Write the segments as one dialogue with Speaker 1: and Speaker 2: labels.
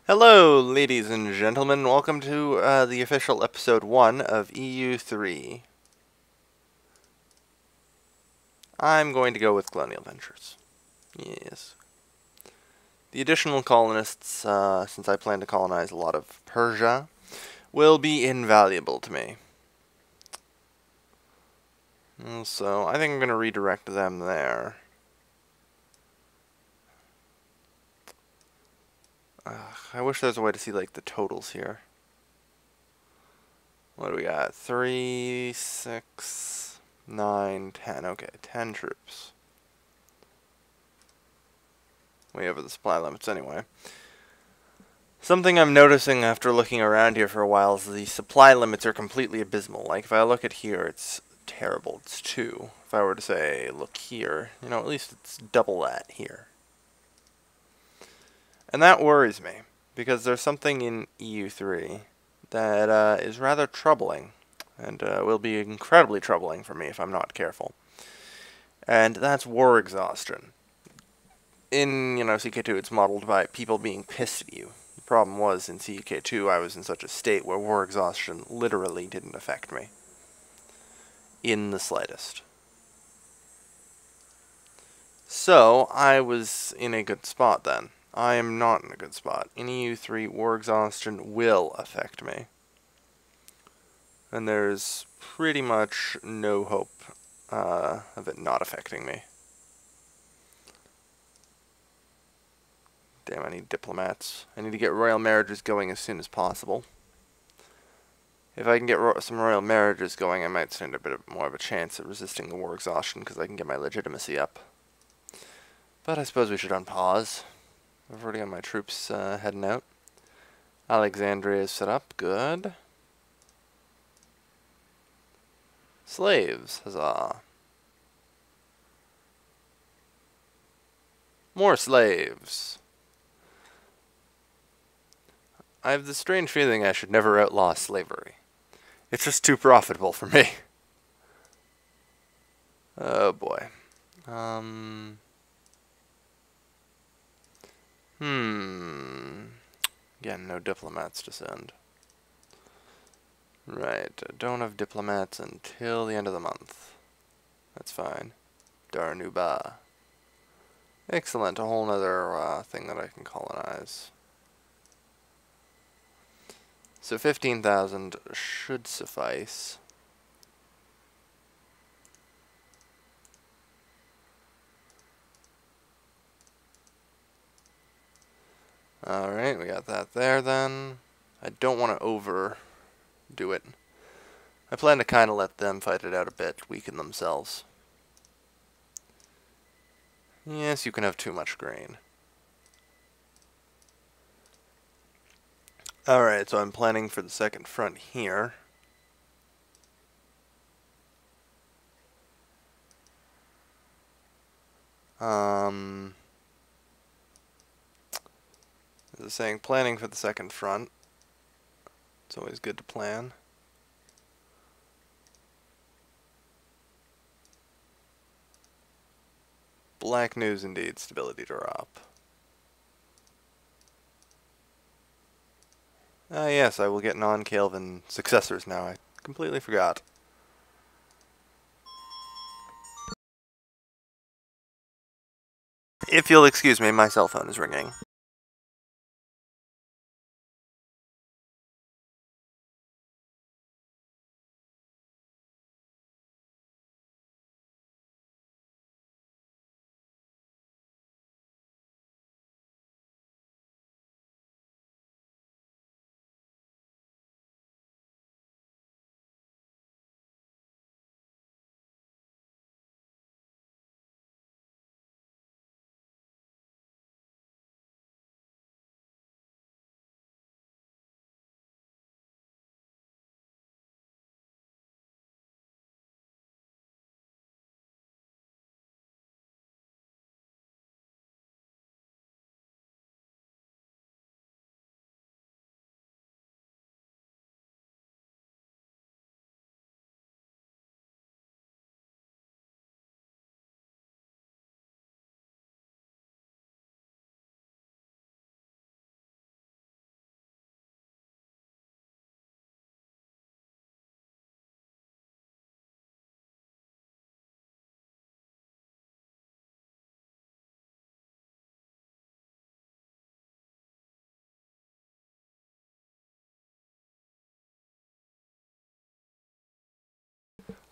Speaker 1: Hello, ladies and gentlemen. Welcome to the official episode 1 of EU3. I'm going to go with Colonial Ventures. Yes. The additional colonists, since I plan to colonize a lot of Persia, will be invaluable to me. So, I think I'm going to redirect them there. I wish there was a way to see, like, the totals here. What do we got? 3, 6, 9, 10. Okay, 10 troops. Way over the supply limits anyway. Something I'm noticing after looking around here for a while is the supply limits are completely abysmal. Like, if I look at here, it's terrible. It's 2. If I were to say, look here, at least it's double that here. And that worries me, because there's something in EU3 that is rather troubling, and will be incredibly troubling for me if I'm not careful. And that's war exhaustion. In, CK2, it's modeled by people being pissed at you. The problem was, in CK2, I was in such a state where war exhaustion literally didn't affect me. In the slightest. So, I was in a good spot then. I am not in a good spot. In EU3, war exhaustion will affect me. And there's pretty much no hope of it not affecting me. Damn, I need diplomats. I need to get royal marriages going as soon as possible. If I can get some royal marriages going, I might stand a bit more of a chance at resisting the war exhaustion, because I can get my legitimacy up. But I suppose we should unpause. I've already got my troops heading out. Alexandria is set up. Good. Slaves. Huzzah. More slaves. I have this strange feeling I should never outlaw slavery. It's just too profitable for me. Oh boy. Again, no diplomats to send. Right, don't have diplomats until the end of the month. That's fine. Darnuba. Excellent, a whole other thing that I can colonize. So 15,000 should suffice. Alright, we got that there then. I don't want to overdo it. I plan to kind of let them fight it out a bit, weaken themselves. Yes, you can have too much grain. Alright, so I'm planning for the second front here. As I was saying, planning for the second front. It's always good to plan. Black news indeed, stability drop. Ah yes, I will get non-Calvin successors now. I completely forgot. If you'll excuse me, my cell phone is ringing.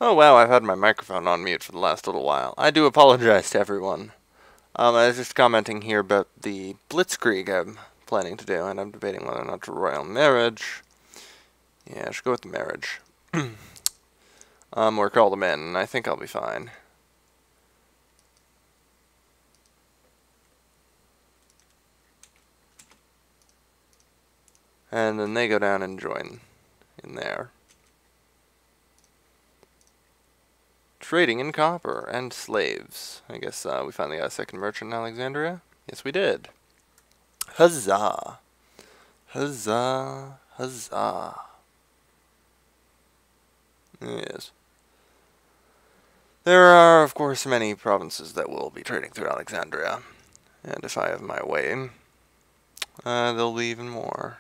Speaker 1: Oh wow, I've had my microphone on mute for the last little while. I do apologize to everyone. I was just commenting here about the blitzkrieg I'm planning to do, and I'm debating whether or not to royal marriage. Yeah, I should go with the marriage. Or call them in, and I think I'll be fine. And then they go down and join in there. Trading in copper and slaves. I guess we finally got a second merchant in Alexandria. Yes, we did. Huzzah! Huzzah! Huzzah! Yes. There are, of course, many provinces that will be trading through Alexandria. And if I have my way, there'll be even more.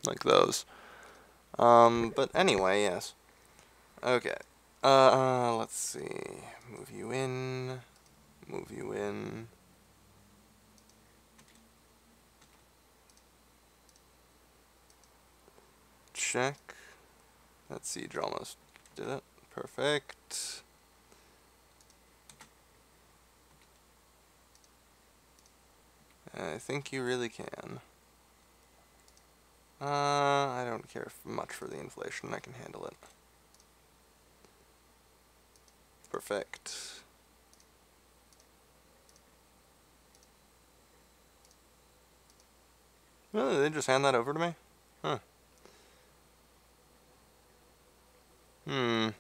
Speaker 1: Like those. But anyway, yes. Okay. Let's see. Move you in. Move you in. Check. That siege almost did it. Perfect. I think you really can. I don't care much for the inflation. I can handle it. Perfect. Really? They just hand that over to me? Huh. Well,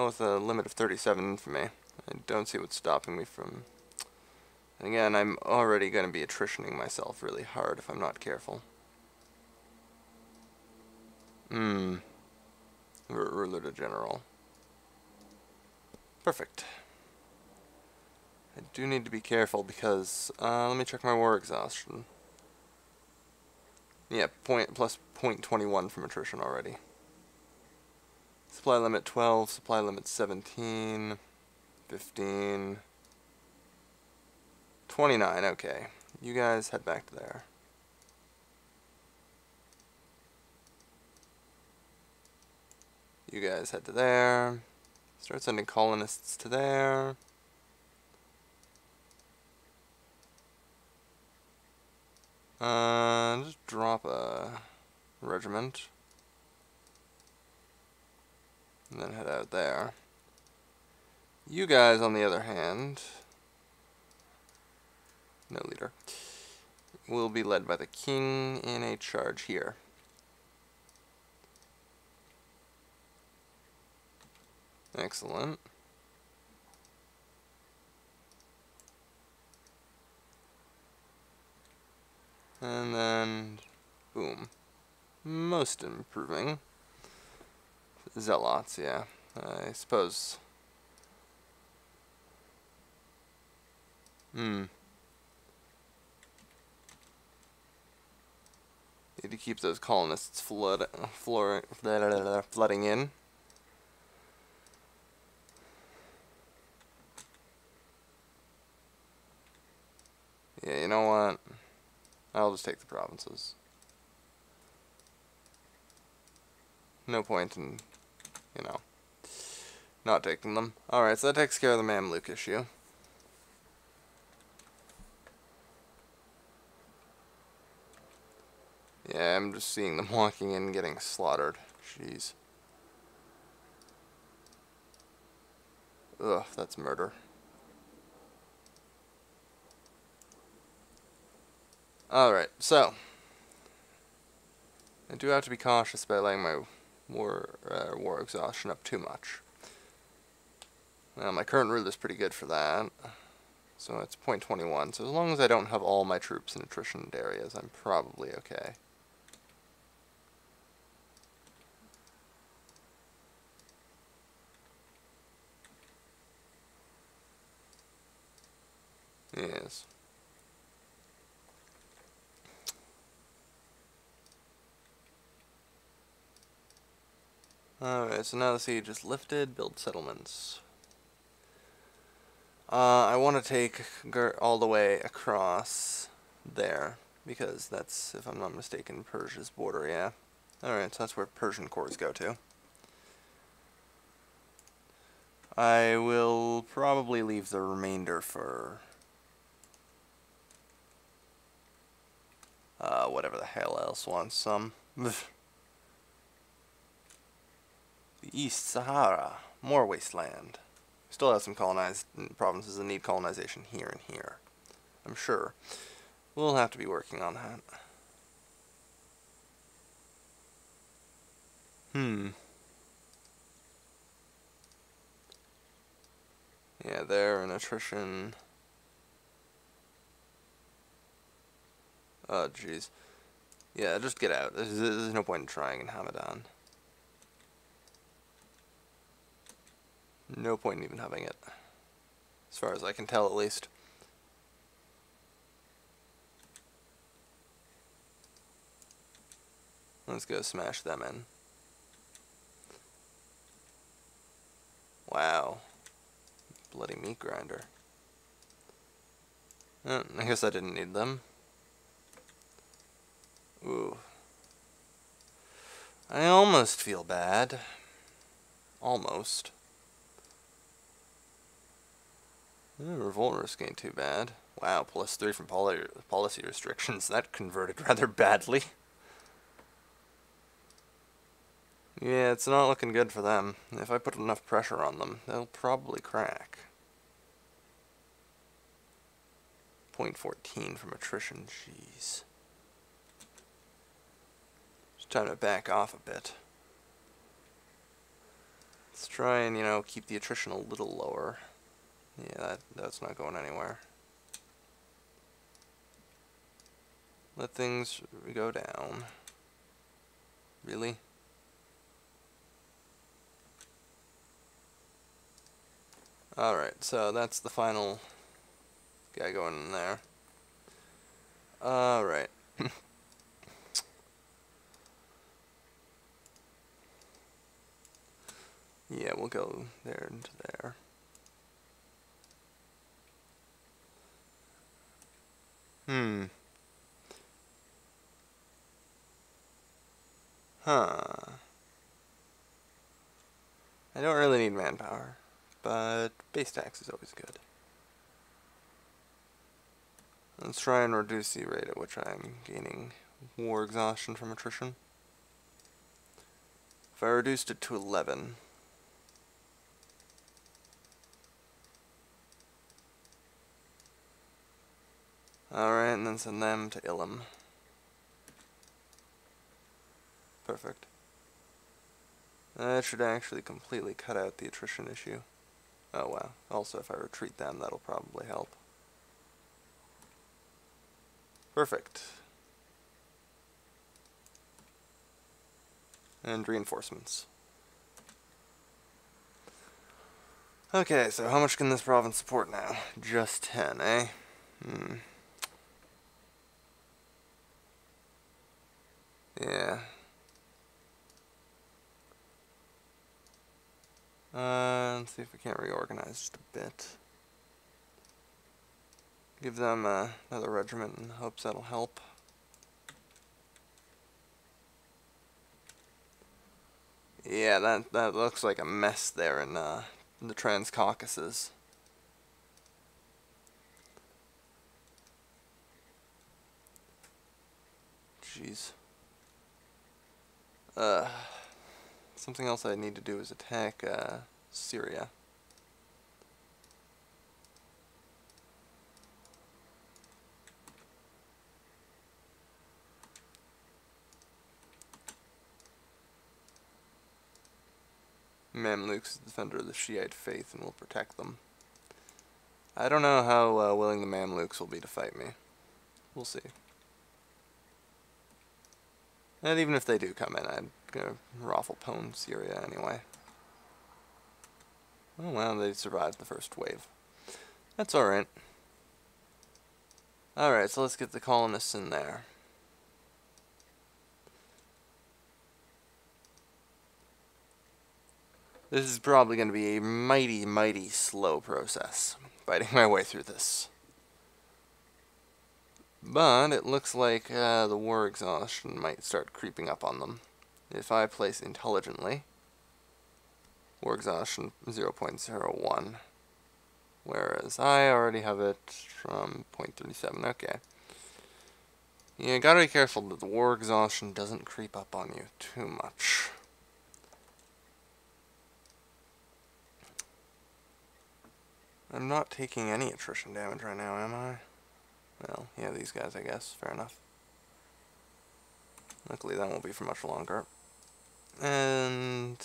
Speaker 1: with a limit of 37 for me, I don't see what's stopping me from... And again, I'm already going to be attritioning myself really hard if I'm not careful. Ruler to general. Perfect. I do need to be careful because, let me check my war exhaustion. Yeah, plus 0.21 from attrition already. Supply limit 12, supply limit 17, 15, 29, okay. You guys head back to there. You guys head to there. Start sending colonists to there. Just drop a regiment. And then head out there. You guys, on the other hand, no leader, will be led by the king in a charge here. Excellent. And then, boom. Most improving. Zealots, yeah. I suppose. Need to keep those colonists flooding in. Yeah, you know what? I'll just take the provinces. No point in, you know, not taking them. Alright, so that takes care of the Mamluk issue. Yeah, I'm just seeing them walking in getting slaughtered. Jeez. Ugh, that's murder. Alright, so I do have to be cautious about letting my war exhaustion up too much. Now, my current ruler is pretty good for that. So it's 0.21. So as long as I don't have all my troops in attrition areas, I'm probably okay. Yes. Alright, so now the siege is lifted. Build settlements. I want to take all the way across there, because that's, if I'm not mistaken, Persia's border, yeah. Alright, so that's where Persian cores go to. I will probably leave the remainder for whatever the hell else wants some. The East Sahara, more wasteland. Still have some colonized provinces that need colonization here and here. I'm sure. We'll have to be working on that. Yeah, they're an attrition. Oh, jeez. Yeah, just get out. There's no point in trying in Hamadan. No point in even having it. As far as I can tell, at least. Let's go smash them in. Wow. Bloody meat grinder. I guess I didn't need them. Ooh. I almost feel bad. Almost. Revolt risk ain't too bad. Wow, +3 from policy restrictions. That converted rather badly. Yeah, it's not looking good for them. If I put enough pressure on them, they'll probably crack. 0.14 from attrition, jeez. It's time to back off a bit. Let's try and, you know, keep the attrition a little lower. Yeah, that's not going anywhere. Let things go down. Really? Alright, so that's the final guy going in there. Alright. Yeah, we'll go there into there. Huh. I don't really need manpower, but base tax is always good. Let's try and reduce the rate at which I'm gaining war exhaustion from attrition. If I reduced it to 11... Alright, and then send them to Ilum. Perfect. That should actually completely cut out the attrition issue. Oh wow. Also, if I retreat them, that'll probably help. Perfect. And reinforcements. Okay, so how much can this province support now? Just 10, eh? Yeah. Let's see if we can't reorganize just a bit. Give them another regiment in hopes that'll help. Yeah, that looks like a mess there in the Transcaucasus. Jeez. Something else I need to do is attack Syria. Mamluks is the defender of the Shiite faith and will protect them. I don't know how willing the Mamluks will be to fight me. We'll see. And even if they do come in, I'm gonna raffle pwn Syria anyway. Oh well, they survived the first wave. That's alright. Alright, so let's get the colonists in there. This is probably going to be a mighty, mighty slow process, fighting my way through this. But it looks like the war exhaustion might start creeping up on them. if I place intelligently, war exhaustion 0.01, whereas I already have it from 0.37. Okay. Yeah, gotta be careful that the war exhaustion doesn't creep up on you too much. I'm not taking any attrition damage right now, am I? Well, yeah, these guys, I guess. Fair enough. Luckily, that won't be for much longer. And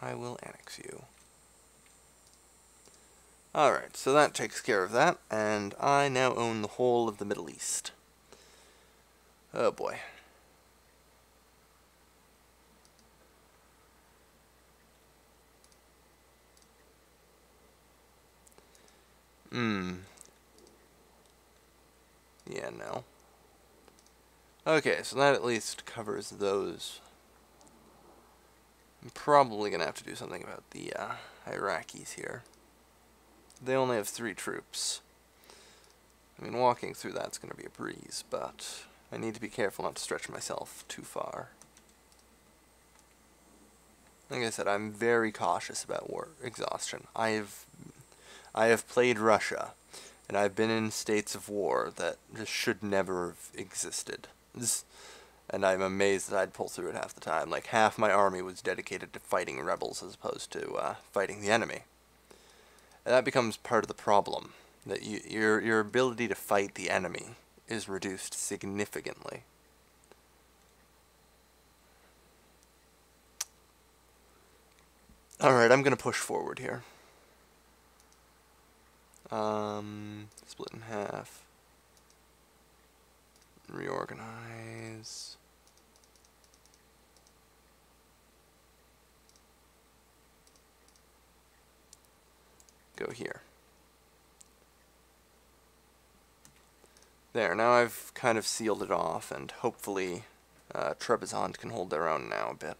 Speaker 1: I will annex you. Alright, so that takes care of that, and I now own the whole of the Middle East. Oh boy. Yeah, no. Okay, so that at least covers those. I'm probably going to have to do something about the Iraqis here. They only have 3 troops. I mean, walking through that's going to be a breeze, but I need to be careful not to stretch myself too far. Like I said, I'm very cautious about war exhaustion. I have played Russia, and I've been in states of war that just should never have existed. And I'm amazed that I'd pull through it half the time. Like, half my army was dedicated to fighting rebels as opposed to fighting the enemy. And that becomes part of the problem, that your ability to fight the enemy is reduced significantly. Alright, I'm going to push forward here. Split in half. Reorganize. Go here. There, now I've kind of sealed it off, and hopefully Trebizond can hold their own now a bit.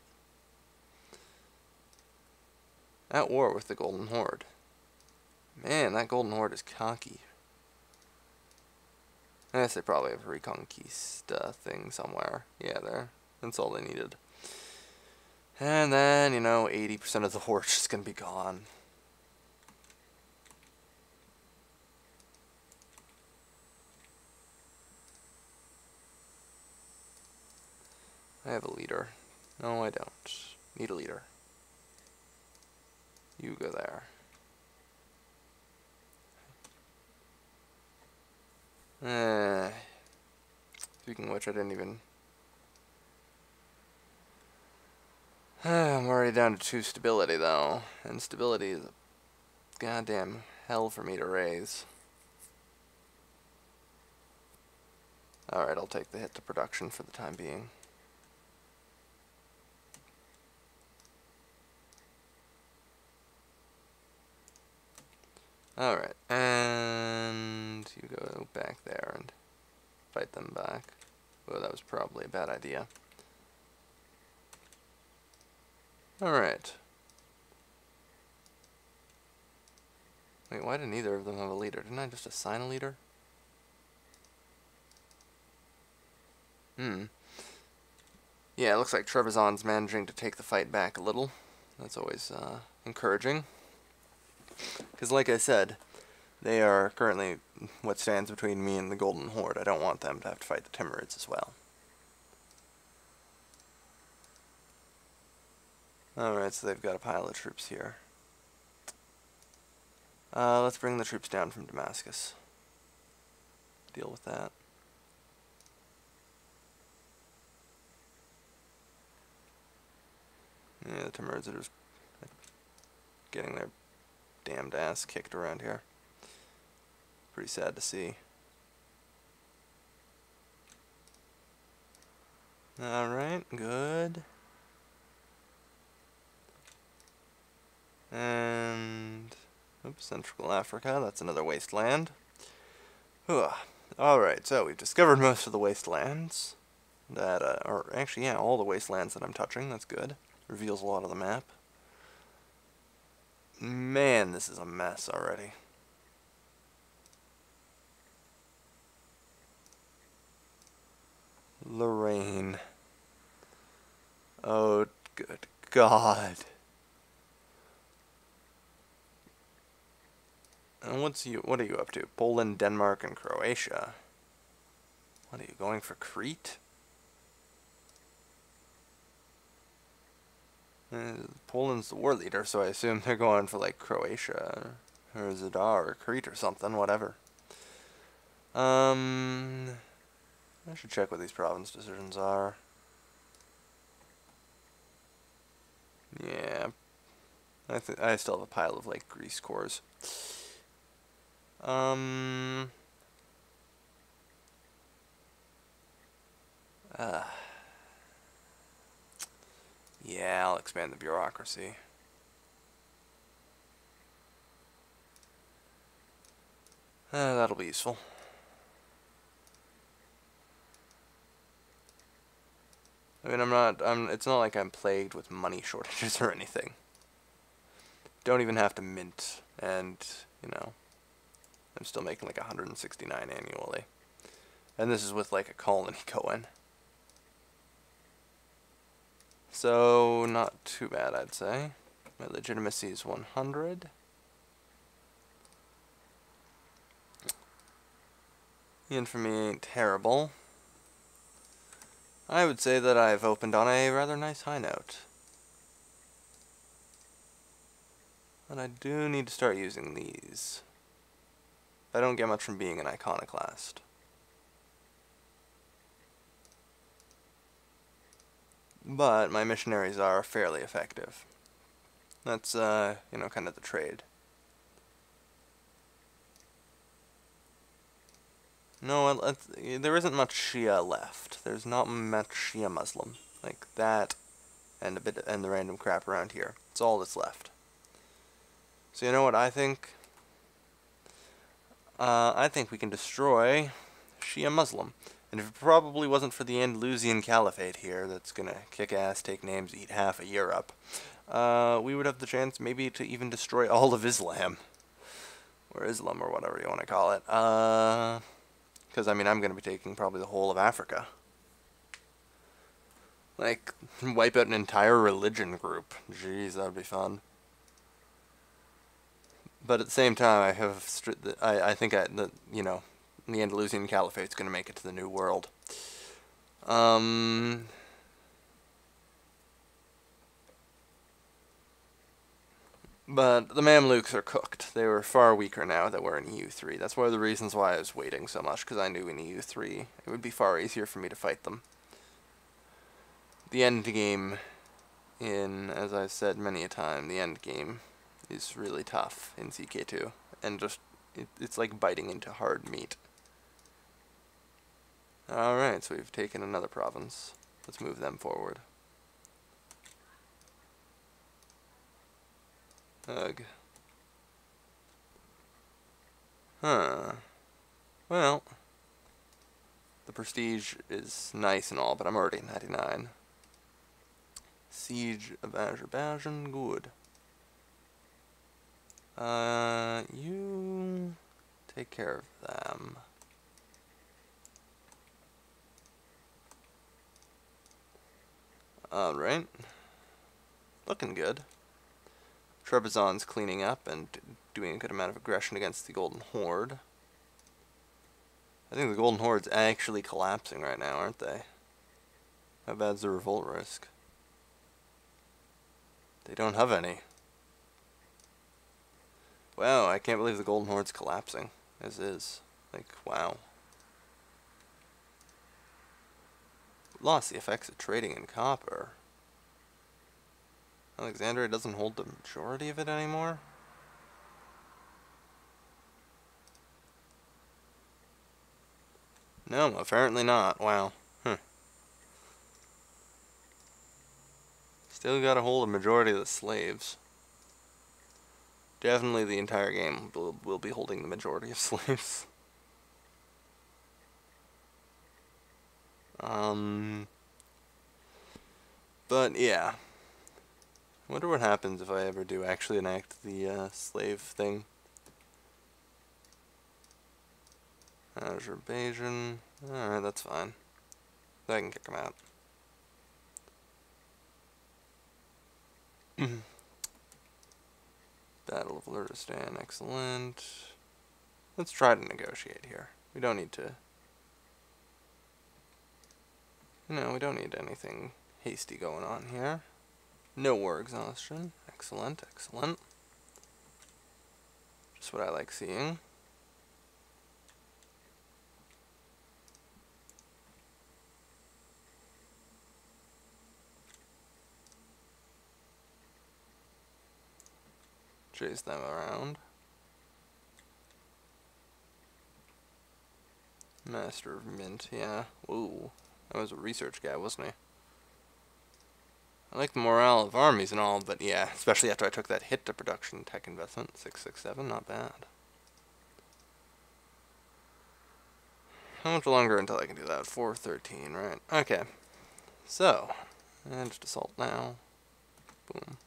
Speaker 1: At war with the Golden Horde. Man, that Golden Horde is cocky. I guess they probably have a Reconquista thing somewhere. Yeah, there. That's all they needed. And then, you know, 80% of the horde is going to be gone. I have a leader. No, I don't. Need a leader. You go there. Speaking of which, I didn't even... I'm already down to 2 stability, though. And stability is a goddamn hell for me to raise. Alright, I'll take the hit to production for the time being. Alright, and you go back there and fight them back. Oh, that was probably a bad idea. Alright. Wait, why didn't either of them have a leader? Didn't I just assign a leader? Yeah, it looks like Trebizond's managing to take the fight back a little. That's always encouraging. Because like I said, they are currently what stands between me and the Golden Horde. I don't want them to have to fight the Timurids as well. Alright, so they've got a pile of troops here. Let's bring the troops down from Damascus. Deal with that. Yeah, the Timurids are just getting their damned ass kicked around here. Pretty sad to see. Alright, good. And... oops, Central Africa, that's another wasteland. Alright, so we've discovered most of the wastelands. That, or actually, yeah, all the wastelands that I'm touching, that's good. Reveals a lot of the map. Man, this is a mess already. Lorraine. Oh God. And what are you up to? Poland, Denmark, and Croatia. What are you going for, Crete? Poland's the war leader, so I assume they're going for like Croatia or Zadar or Crete or something, whatever. I should check what these province decisions are. Yeah, I still have a pile of like Greece cores. Yeah, I'll expand the bureaucracy. That'll be useful. I mean, it's not like I'm plagued with money shortages or anything. Don't even have to mint, and, you know, I'm still making like 169 annually. And this is with like a colony going. So, not too bad, I'd say. My legitimacy is 100. The infamy ain't terrible. I would say that I've opened on a rather nice high note. But I do need to start using these. I don't get much from being an iconoclast. But my missionaries are fairly effective. That's, you know, kind of the trade. No, there isn't much Shia left. There's not much Shia Muslim. Like that and the random crap around here. It's all that's left. So you know what I think? I think we can destroy Shia Muslim. And if it probably wasn't for the Andalusian Caliphate here that's gonna kick ass, take names, eat half of Europe, we would have the chance maybe to even destroy all of Islam. Or Islam, or whatever you want to call it. Because, I mean, I'm going to be taking probably the whole of Africa. Like, wipe out an entire religion group. Jeez, that would be fun. But at the same time, I think you know, the Andalusian Caliphate's going to make it to the New World. But the Mamluks are cooked. They were far weaker now that we're in EU3. That's one of the reasons why I was waiting so much, because I knew in EU3 it would be far easier for me to fight them. The end game as I've said many a time, the end game is really tough in CK2. And just, it's like biting into hard meat. Alright, so we've taken another province. Let's move them forward. Ugh. Huh. Well, the prestige is nice and all, but I'm already at 99. Siege of Azerbaijan, good. You take care of them. Alright. Looking good. Trebizond's cleaning up and doing a good amount of aggression against the Golden Horde. I think the Golden Horde's actually collapsing right now, aren't they? How bad's the revolt risk? They don't have any. Wow, I can't believe the Golden Horde's collapsing, as is. Like, wow. Lost the effects of trading in copper. Alexandria doesn't hold the majority of it anymore? No, apparently not. Wow. Still gotta hold a majority of the slaves. Definitely the entire game will be holding the majority of slaves. But yeah. I wonder what happens if I ever do actually enact the slave thing. Azerbaijan. Alright, that's fine. I can kick them out. Battle of Lurdistan, excellent. Let's try to negotiate here. We don't need to... No, we don't need anything hasty going on here. No war exhaustion. Excellent, excellent. Just what I like seeing. Chase them around. Master of Mint, yeah. Ooh, that was a research guy, wasn't he? I like the morale of armies and all, but yeah, especially after I took that hit to production tech investment. 667, not bad. How much longer until I can do that? 413, right? Okay. So, and just assault now. Boom.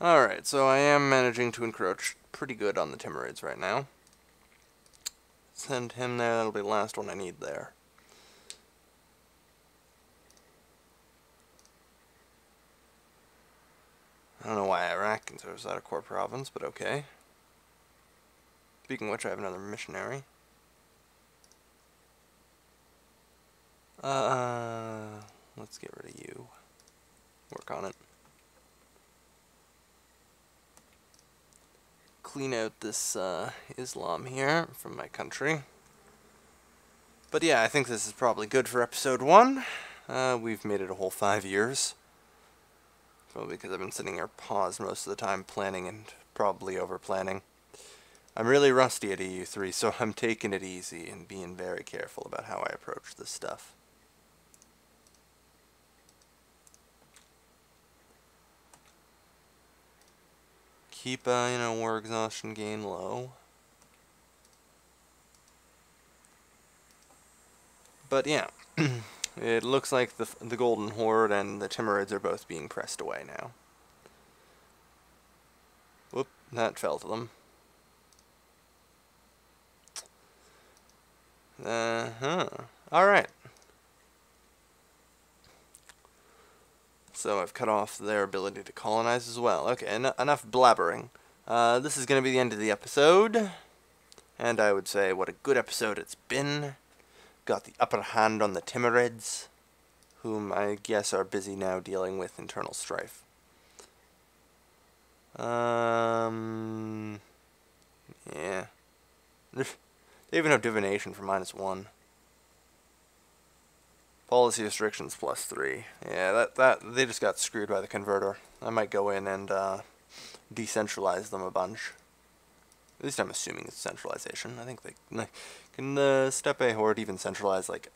Speaker 1: Alright, so I am managing to encroach pretty good on the Timurids right now. Send him there, that'll be the last one I need there. I don't know why Iraq considers that a core province, but okay. Speaking of which, I have another missionary. Let's get rid of you. Work on it. Clean out this Islam here from my country. But yeah, I think this is probably good for episode 1. We've made it a whole 5 years. Probably because I've been sitting here paused most of the time planning and probably over planning. I'm really rusty at EU3, so I'm taking it easy and being very careful about how I approach this stuff. Keep, war exhaustion gain low. But yeah, it looks like the Golden Horde and the Timurids are both being pressed away now. Whoop, that fell to them. Alright. So I've cut off their ability to colonize as well. Okay, enough blabbering. This is going to be the end of the episode. And I would say what a good episode it's been. Got the upper hand on the Timurids, whom I guess are busy now dealing with internal strife. Yeah. They even have divination for -1. Policy restrictions +3. Yeah, that they just got screwed by the converter. I might go in and decentralize them a bunch. At least I'm assuming it's centralization. I think they can the Steppe Horde even centralize like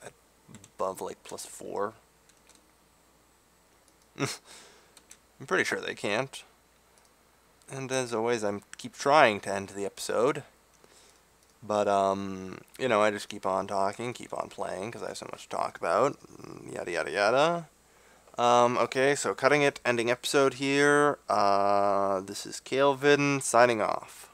Speaker 1: above like +4. I'm pretty sure they can't. And as always, I keep trying to end the episode. But, I just keep on talking, keep on playing, because I have so much to talk about. Yada, yada, yada. Okay, so cutting it, ending episode here. This is Calvin, signing off.